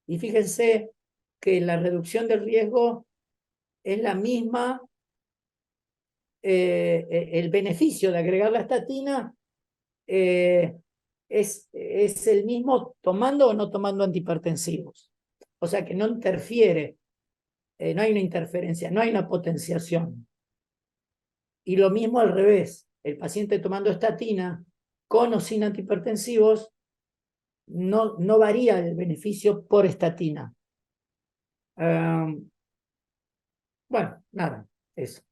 Y fíjense que la reducción del riesgo es la misma. El beneficio de agregar la estatina es el mismo tomando o no tomando antihipertensivos. O sea que no interfiere, no hay una interferencia, no hay una potenciación. Y lo mismo al revés, el paciente tomando estatina con o sin antihipertensivos no varía el beneficio por estatina. Bueno, nada, eso.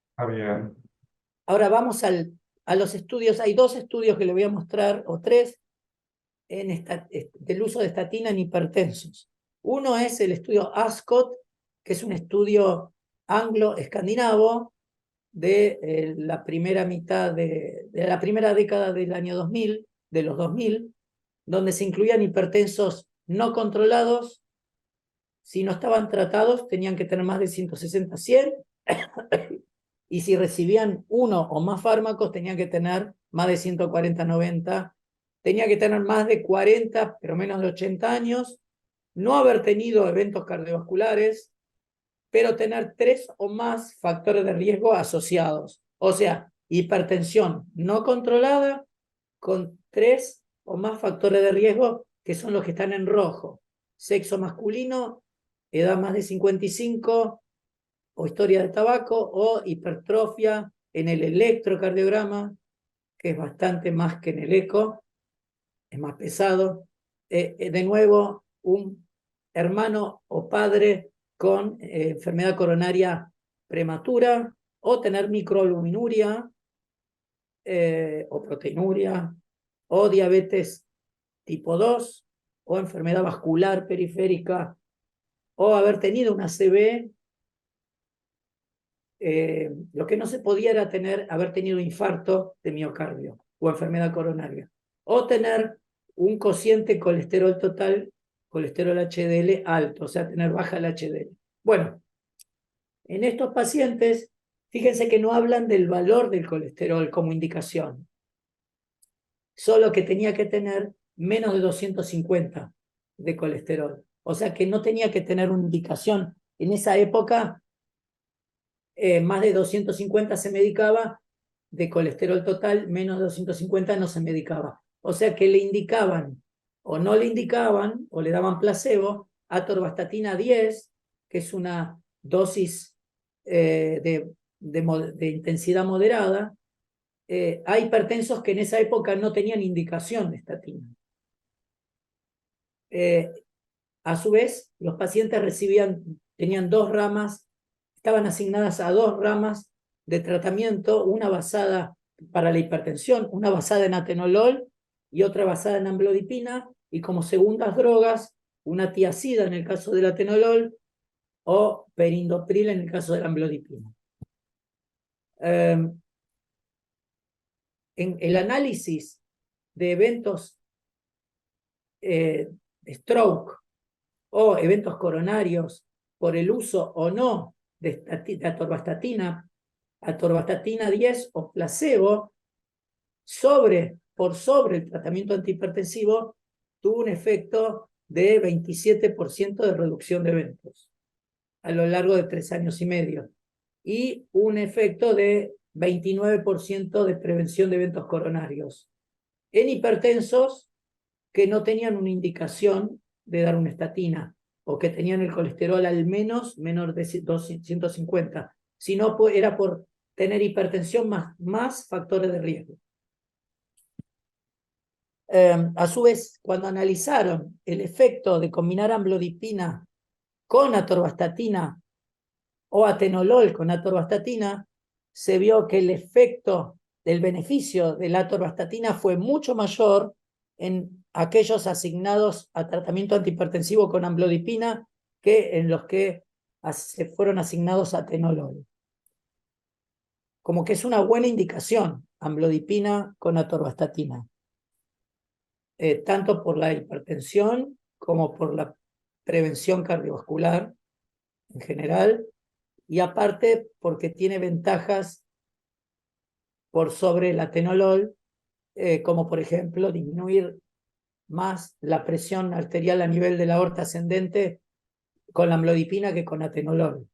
Está bien. Ahora vamos a los estudios. Hay dos estudios que le voy a mostrar, o tres, del uso de estatina en hipertensos. Uno es el estudio ASCOT, que es un estudio anglo-escandinavo de la primera mitad de la primera década del año 2000, de los 2000, donde se incluían hipertensos no controlados. Si no estaban tratados, tenían que tener más de 160-100, y si recibían uno o más fármacos, tenían que tener más de 140-90, tenía que tener más de 40, pero menos de 80 años, no haber tenido eventos cardiovasculares, pero tener 3 o más factores de riesgo asociados. O sea, hipertensión no controlada con 3 o más factores de riesgo, que son los que están en rojo. Sexo masculino, edad más de 55, o historia de tabaco, o hipertrofia en el electrocardiograma, que es bastante más que en el eco, es más pesado. De nuevo, un hermano o padre con enfermedad coronaria prematura, o tener microalbuminuria, o proteinuria, o diabetes tipo 2, o enfermedad vascular periférica, o haber tenido una ACV. Lo que no se podía era haber tenido infarto de miocardio o enfermedad coronaria, o tener un cociente colesterol total, colesterol HDL alto, o sea, tener baja el HDL. Bueno, en estos pacientes, Fíjense que no hablan del valor del colesterol como indicación, solo que tenía que tener menos de 250 de colesterol. O sea que no tenía que tener una indicación. En esa época, más de 250 se medicaba de colesterol total, menos de 250 no se medicaba. O sea que le indicaban, o no le indicaban, o le daban placebo, atorvastatina 10, que es una dosis de intensidad moderada. Hay hipertensos que en esa época no tenían indicación de estatina. A su vez, los pacientes tenían dos ramas, estaban asignadas a dos ramas de tratamiento, una basada para la hipertensión, una basada en atenolol y otra basada en amlodipina, y como segundas drogas, una tiazida en el caso del atenolol o perindopril en el caso de la amlodipina. En el análisis de eventos stroke o eventos coronarios por el uso o no de atorvastatina, atorvastatina 10 o placebo, por sobre el tratamiento antihipertensivo, tuvo un efecto de 27% de reducción de eventos a lo largo de 3 años y medio, y un efecto de 29% de prevención de eventos coronarios en hipertensos que no tenían una indicación de dar una estatina o que tenían el colesterol al menos menor de 250, sino era por tener hipertensión más factores de riesgo. A su vez, cuando analizaron el efecto de combinar amlodipina con atorvastatina o atenolol con atorvastatina, se vio que el efecto del beneficio de la atorvastatina fue mucho mayor en aquellos asignados a tratamiento antihipertensivo con amlodipina que en los que se fueron asignados a atenolol. Como que es una buena indicación, amlodipina con atorvastatina, tanto por la hipertensión como por la prevención cardiovascular en general, y aparte porque tiene ventajas por sobre el atenolol, como por ejemplo disminuir más la presión arterial a nivel de la aorta ascendente con la amlodipina que con atenolol.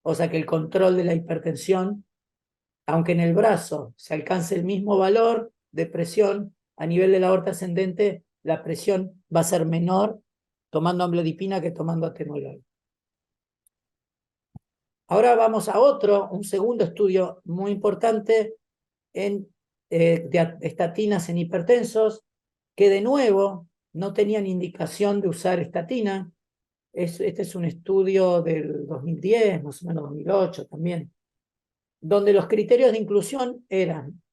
O sea que el control de la hipertensión, aunque en el brazo se alcance el mismo valor de presión, a nivel de la aorta ascendente la presión va a ser menor tomando amlodipina que tomando atenolol. Ahora vamos a un segundo estudio muy importante de estatinas en hipertensos, que de nuevo no tenían indicación de usar estatina. Este es un estudio del 2010, más o menos 2008 también, donde los criterios de inclusión eran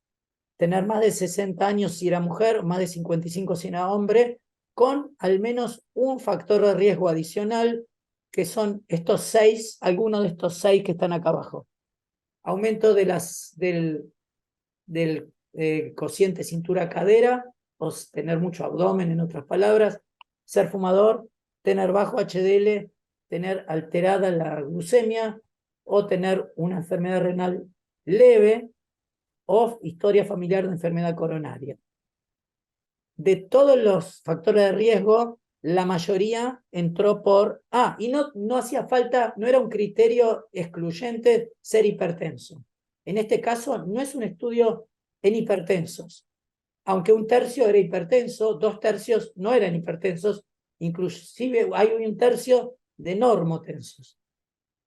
tener más de 60 años si era mujer, más de 55 si era hombre, con al menos un factor de riesgo adicional, que son estos 6, algunos de estos 6 que están acá abajo. Aumento del cociente cintura-cadera, o tener mucho abdomen, en otras palabras, ser fumador, tener bajo HDL, tener alterada la glucemia, o tener una enfermedad renal leve, o historia familiar de enfermedad coronaria. De todos los factores de riesgo, la mayoría entró por... y no hacía falta, no era un criterio excluyente ser hipertenso. En este caso, no es un estudio en hipertensos. Aunque un tercio era hipertenso, 2/3 no eran hipertensos, inclusive hay un tercio de normotensos.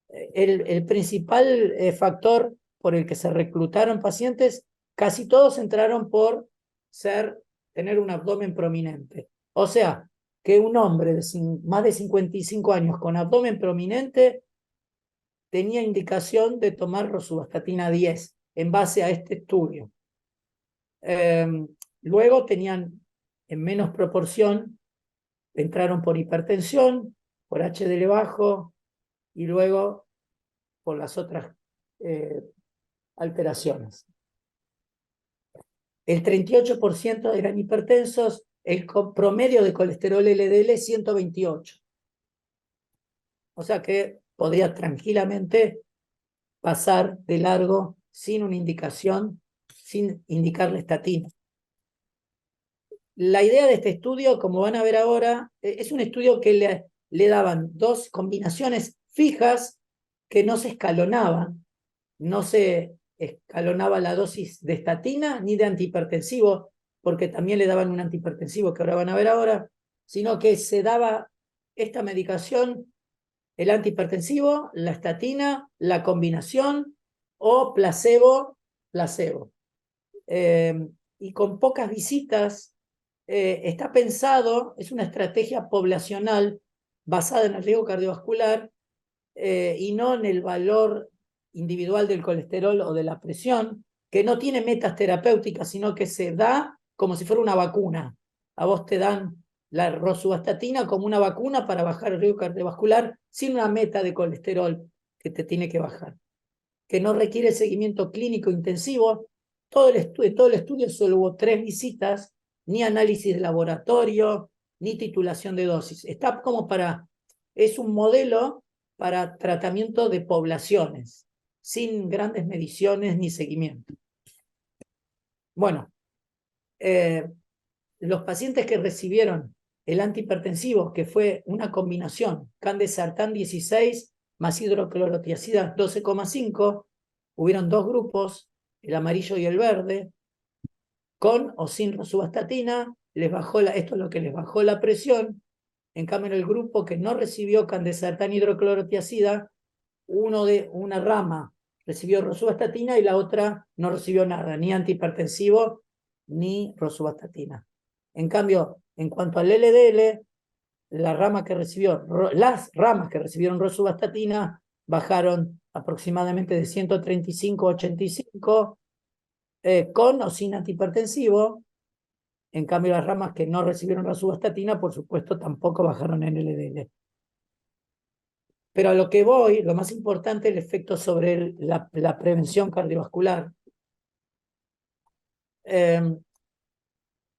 El principal factor por el que se reclutaron pacientes, casi todos entraron por tener un abdomen prominente. O sea, que un hombre de más de 55 años con abdomen prominente tenía indicación de tomar rosuvastatina 10 en base a este estudio. Luego tenían en menos proporción, entraron por hipertensión, por HDL bajo y luego por las otras alteraciones. El 38% eran hipertensos, el promedio de colesterol LDL 128. O sea que podría tranquilamente pasar de largo sin una indicación, sin indicar la estatina. La idea de este estudio, como van a ver ahora, es un estudio que le daban dos combinaciones fijas que no se escalonaban. No se escalonaba la dosis de estatina ni de antihipertensivo, porque también le daban un antihipertensivo que ahora van a ver ahora, sino que se daba esta medicación, el antihipertensivo, la estatina, la combinación o placebo, placebo. Y con pocas visitas, está pensado, es una estrategia poblacional basada en el riesgo cardiovascular y no en el valor individual del colesterol o de la presión, que no tiene metas terapéuticas, sino que se da como si fuera una vacuna. A vos te dan la rosuvastatina como una vacuna para bajar el riesgo cardiovascular sin una meta de colesterol que te tiene que bajar, que no requiere seguimiento clínico intensivo. Todo el estudio solo hubo 3 visitas, ni análisis de laboratorio, ni titulación de dosis. Está como es un modelo para tratamiento de poblaciones, sin grandes mediciones ni seguimiento. Bueno, los pacientes que recibieron el antihipertensivo, que fue una combinación, candesartán 16 más hidroclorotiazida 12,5, hubieron 2 grupos, el amarillo y el verde, con o sin rosuvastatina, esto es lo que les bajó la presión. En cambio, en el grupo que no recibió candesartán hidroclorotiazida, una rama recibió rosuvastatina y la otra no recibió nada, ni antihipertensivo ni rosuvastatina. En cambio, en cuanto al LDL, las ramas que recibieron rosuvastatina bajaron aproximadamente de 135 a 85, con o sin antihipertensivo. En cambio, las ramas que no recibieron rosuvastatina, por supuesto, tampoco bajaron en LDL. Pero a lo que voy, lo más importante es el efecto sobre la prevención cardiovascular.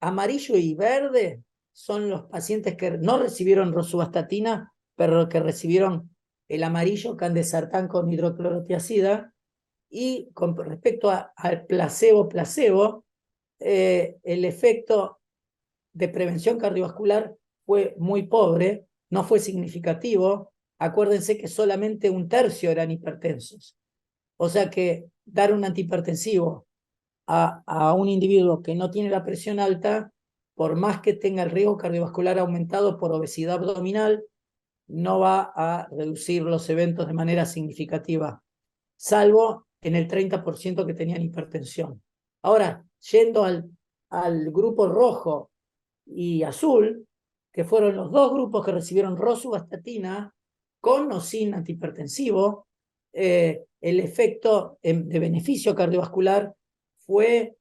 Amarillo y verde son los pacientes que no recibieron rosuvastatina, pero que recibieron el amarillo, candesartán con hidroclorotiazida. Y con respecto al placebo, el efecto de prevención cardiovascular fue muy pobre, no fue significativo. Acuérdense que solamente 1/3 eran hipertensos. O sea que dar un antihipertensivo a un individuo que no tiene la presión alta, por más que tenga el riesgo cardiovascular aumentado por obesidad abdominal, no va a reducir los eventos de manera significativa, salvo en el 30% que tenían hipertensión. Ahora, yendo al grupo rojo y azul, que fueron los 2 grupos que recibieron rosuvastatina con o sin antihipertensivo, el efecto de beneficio cardiovascular fue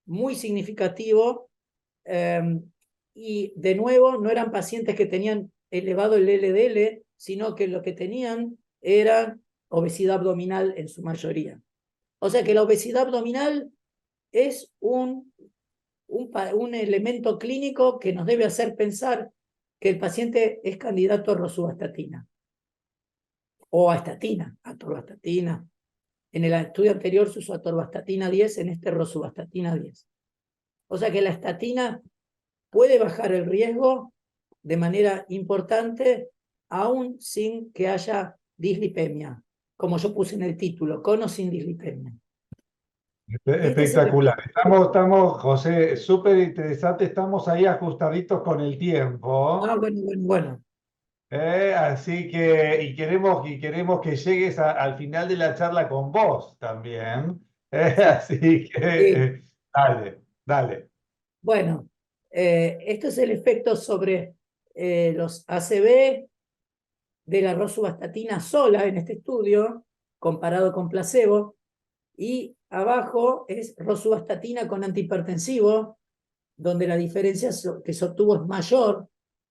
muy significativo, y de nuevo no eran pacientes que tenían elevado el LDL, sino que lo que tenían era obesidad abdominal en su mayoría. O sea que la obesidad abdominal es un elemento clínico que nos debe hacer pensar que el paciente es candidato a rosuvastatina o a estatina, atorvastatina. En el estudio anterior se usó atorvastatina 10, en este rosuvastatina 10. O sea que la estatina puede bajar el riesgo de manera importante, aún sin que haya dislipemia, como yo puse en el título, con o sin dislipemia. Y este es el... Espectacular. Estamos, José, súper interesante. Estamos ahí ajustaditos con el tiempo. Bueno. Así que, y queremos que llegues al final de la charla con vos también. Sí, Así que, sí. dale, dale. Bueno, esto es el efecto sobre los ACV de la rosuvastatina sola en este estudio, comparado con placebo, y abajo es rosuvastatina con antihipertensivo, donde la diferencia que se obtuvo es mayor,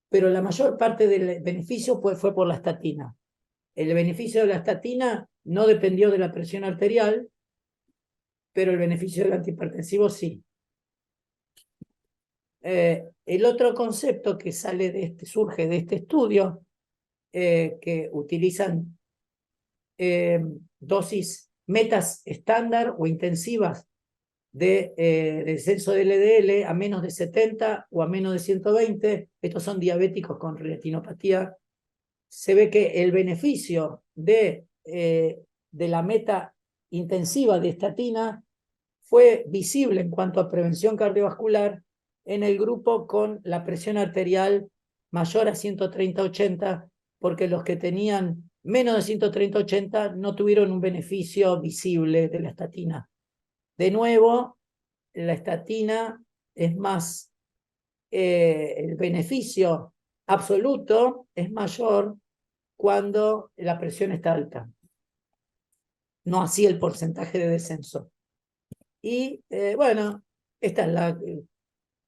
pero la mayor parte del beneficio fue por la estatina. El beneficio de la estatina no dependió de la presión arterial, pero el beneficio del antihipertensivo sí. El otro concepto que surge de este estudio, que utilizan dosis metas estándar o intensivas de descenso de LDL a menos de 70 o a menos de 120. Estos son diabéticos con retinopatía. Se ve que el beneficio de la meta intensiva de estatina fue visible en cuanto a prevención cardiovascular en el grupo con la presión arterial mayor a 130/80, porque los que tenían menos de 130/80 no tuvieron un beneficio visible de la estatina. De nuevo, la estatina es más, el beneficio absoluto es mayor cuando la presión está alta, no así el porcentaje de descenso. Y bueno, esta es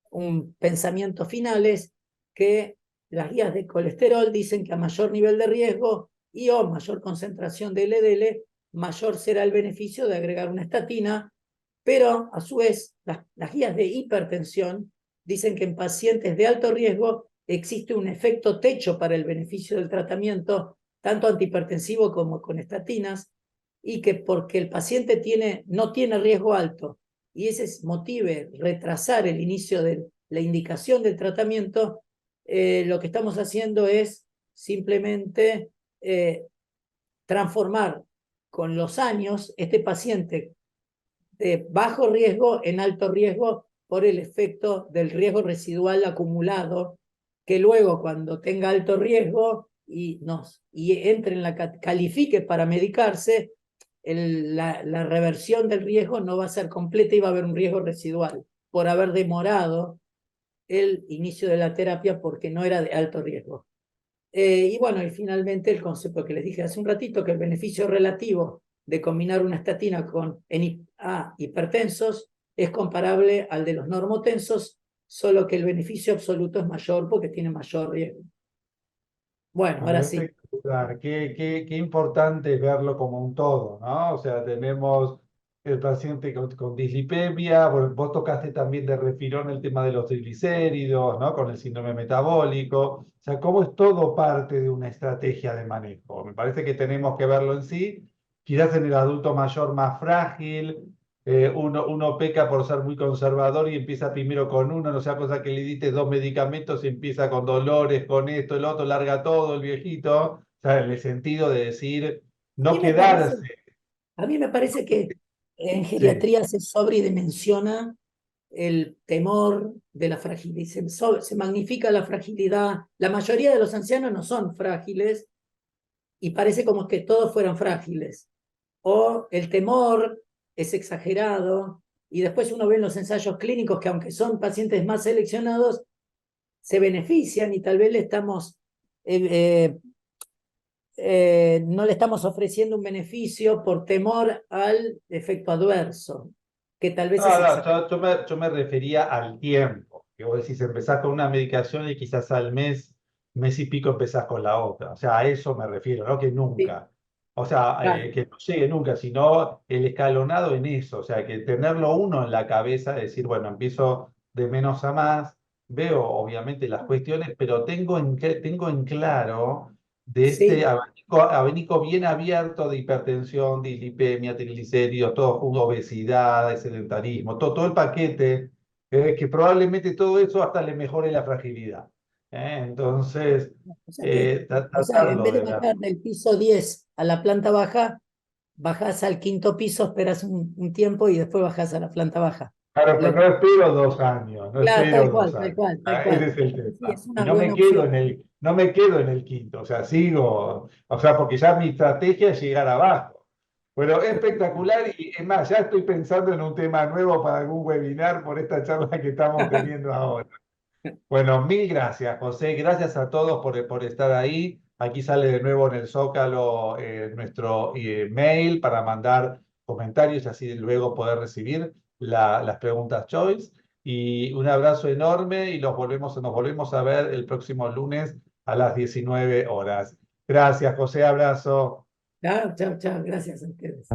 un pensamiento final, es que las guías de colesterol dicen que a mayor nivel de riesgo y o mayor concentración de LDL, mayor será el beneficio de agregar una estatina, pero a su vez las guías de hipertensión dicen que en pacientes de alto riesgo existe un efecto techo para el beneficio del tratamiento, tanto antihipertensivo como con estatinas, y que porque el paciente no tiene riesgo alto y ese motive retrasar el inicio de la indicación del tratamiento, lo que estamos haciendo es simplemente transformar con los años este paciente de bajo riesgo en alto riesgo por el efecto del riesgo residual acumulado, que luego cuando tenga alto riesgo y entre en califique para medicarse, la reversión del riesgo no va a ser completa y va a haber un riesgo residual por haber demorado el inicio de la terapia porque no era de alto riesgo. Y bueno, y finalmente el concepto que les dije hace un ratito, que el beneficio relativo de combinar una estatina con hipertensos es comparable al de los normotensos, solo que el beneficio absoluto es mayor porque tiene mayor riesgo. Bueno, ahora sí. Espectacular. Qué importante es verlo como un todo, ¿no? O sea, tenemos el paciente con dislipemia, bueno, vos tocaste también de refilón el tema de los triglicéridos, ¿no? Con el síndrome metabólico. O sea, cómo es todo parte de una estrategia de manejo. Me parece que tenemos que verlo en sí. Quizás en el adulto mayor más frágil, uno peca por ser muy conservador y empieza primero con uno, no sea cosa que le diste dos medicamentos y empieza con dolores, con esto, el otro, larga todo el viejito, o sea, en el sentido de decir, A no mí me parece, quedarse. a mí me parece que en Sí. geriatría se sobredimensiona el temor de la fragilidad, se magnifica la fragilidad. La mayoría de los ancianos no son frágiles y parece como que todos fueran frágiles. O el temor es exagerado y después uno ve en los ensayos clínicos que aunque son pacientes más seleccionados, se benefician y tal vez no le estamos ofreciendo un beneficio por temor al efecto adverso, que tal vez es No, no, exagerado. yo me refería al tiempo. Que vos decís, empezás con una medicación y quizás al mes y pico empezás con la otra. O sea, a eso me refiero, no que Sí, nunca. O sea, claro. que no llegue nunca, sino el escalonado en eso. O sea, que tenerlo uno en la cabeza, decir, bueno, empiezo de menos a más, veo obviamente las cuestiones, pero tengo en claro de este Sí, abanico bien abierto de hipertensión, dislipemia, triglicéridos, todo, obesidad, sedentarismo, todo el paquete, que probablemente todo eso hasta le mejore la fragilidad. Entonces, o sea que en tratarlo vez de de ver. bajar del piso 10 a la planta baja, bajás al quinto piso, esperas un tiempo y después bajás a la planta baja. Claro, pero Lo no que, espero 2 años, no claro, espero tal dos cual, tal años. cual, tal Ese cual. es el Sí, tema. es Y una buena opción. no me quedo en el quinto, o sea, sigo, o sea, porque ya mi estrategia es llegar abajo. Bueno, espectacular y es más, ya estoy pensando en un tema nuevo para algún webinar por esta charla que estamos teniendo ahora. Bueno, mil gracias, José. Gracias a todos por estar ahí. Aquí sale de nuevo en el Zócalo nuestro mail para mandar comentarios y así luego poder recibir las preguntas Choice. Y un abrazo enorme y nos volvemos a ver el próximo lunes a las 19 horas. Gracias, José. Abrazo. Chao, chao, chao. Gracias a ustedes.